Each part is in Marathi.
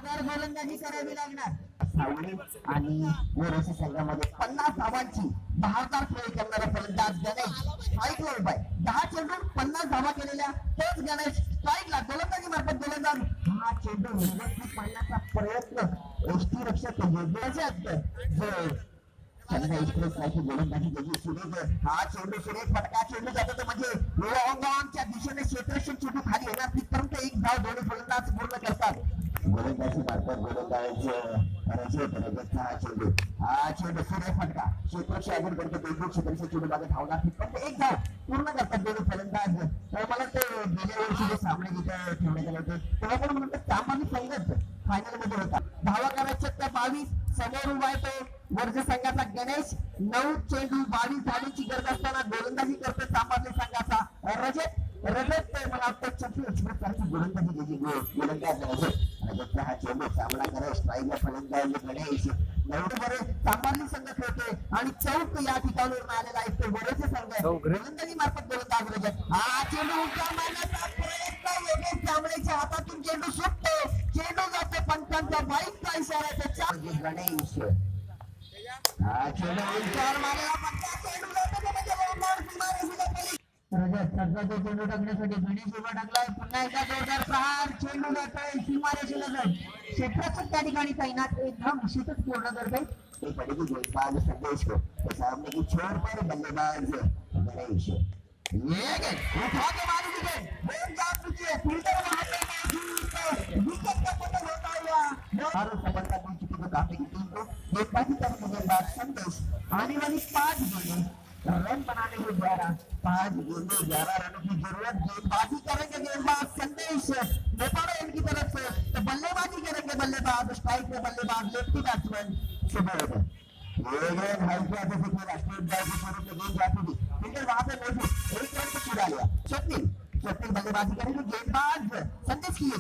गोलंदाजी करावी लागणार. सावळी आणि मोरेशी संघामध्ये 50 धावांची 10,000 खेळ करणारा फलंदाज गणेश स्ट्राईकला उभा आहे. 10 चेंडू 50 धावा केलेल्या तोच गणेश स्ट्राईकला गोलंदाजी मार्फत गोलंदाज हा चेंडू व्यवस्थित पाडण्याचा प्रयत्न यष्टीरक्षक योग्याचे असतं. चेन्नई एक्सप्रेस सारखी गोलंदाजी त्याची सुरेख हा चेंडू सुरेख फटका चेंडू जातो तर म्हणजे लोंगाच्या दिशेने क्षेत्ररक्षण चेंडू खाली येणार तिथपर्यंत एक धाव दोन्ही फलंदाज पूर्ण करतात. गोलंदाजी मार्फत गोलंदाज रजत हा चेंडू सुरेख फटका क्षेत्ररक्षक अगोदर करतो बेगूर क्षेत्ररक्षक चेंडू मागे धावणार तिथपर्यंत एक धाव पूर्ण करतात दोन्ही फलंदाज. मला ते गेल्या वर्षी जे सामने जिथे ठेवण्यात आले होते तेव्हा पण म्हणतात त्यामागे संघच फायनल मध्ये होता. धावा करायच्या त्या 22 समोर उभा आहे तो वर्ज संघाचा गणेश. 9 चेंडू 22 धावांची गरज असताना गोलंदाजी करतो तांबार्ली संघाचा रजत मला वाटतं चक्री एक्सप्रेस सारखी गोलंदाजी त्याची गोलंदाज रजतचा हा चेंडू सामना करत स्ट्राईकला फलंदाज गणेश. बरे तांबार्ली संघ खेळतोय आणि चौक या ठिकाणावरून आलेला आहे तो वरचे संघ गोलंदाजी मार्फत गोलंदाज रजत हा चेंडू उलटा मारण्याचा प्रयत्न योगेश कांबळेच्या हातातून चेंडू सुटतो चेंडू जातो पंचांच्या बाईकचा इशारा त्याच्या गणेश हा चेंडू उलटावर मारलेला पट्टा चेंडू जातो रजत सध्याचा चेंडू टाकण्यासाठी गणेश उभा टाकलाय. पुन्हा एकदा जोरदार प्रहार चेंडू जातोय सीमारेषेला जाऊन क्षेत्राचं त्या ठिकाणी तैनात एक धाव निश्चितच पूर्ण करते. गेंदबाज संदेश सामने की छोर पर बल्लेबाज गणेश उठा के मारी विकेट बॉल जा चुकी है फील्डर वहां पे विकेट का पतन होता हुआ और सफलता मिल चुकी है काफी की टीम को. गेंदबाजी करने गेंदबाज संदेश आने वाली 5 गेंदें रन बनाने को 5 गेंदे 11 रनों की जरूरत. गेंदबाजी करेंगे गेंदबाज संदेश नेपाल इनकी तरफ से तो बल्लेबाजी करेंगे बल्लेबाज स्ट्राइक में बल्लेबाज लेफ्टी बैट्समैन सुबोध. ये गेंद हल्के हाथों से खेला स्टेट बॉल के स्वरूप में गेंद जाती थी फील्डर वहां पे मौजूद एक रन को चुरा लिया. स्वप्निल बल्लेबाजी करेंगे गेंदबाज संदेश की ये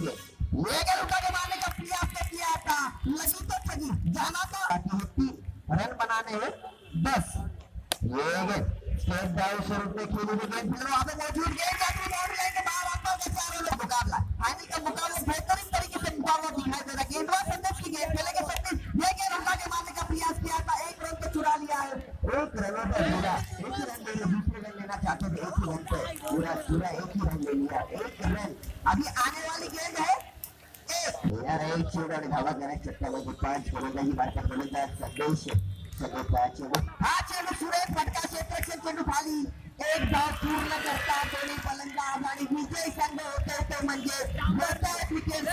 गेंद उठा के मारने का प्रयास किया था लगी तो सही जाना था रन बनाने 10. ये गेंद स्टेट बॉल स्वरूप में खेली हुई गेंद फिर वहां पे मौजूद गेंद जाती बाउंड्री के बाहर आता है चारों लोग मुकाबला फाइनल का मुकाबला बेहतरीन तरीके से मुकाबला दिखाई दे रहा है. गेंदबाज संदेश की गेंद खेलेंगे सचिन ये गेंद उठा के मारने का प्रयास किया था एक रन को चुरा लिया है. एक रनों पर पूरा एक ही रन लेने दूसरे रन लेना चाहते थे एक ही रन पे पूरा एक ही रन ले लिया. एक रन अभी आने वाली गेंद है यार एक चेंडू आणि धावा करण्याच्या चक्करमध्ये 5 गोलंदाजी मार्फत गोलंदाज संदेश हा चेंडू सुरेख फटका क्षेत्ररक्षण चेंडू खाली एक धाव पूर्ण करतात दोन्ही फलंदाज आणि विजय संघ होते ते म्हणजे विकेट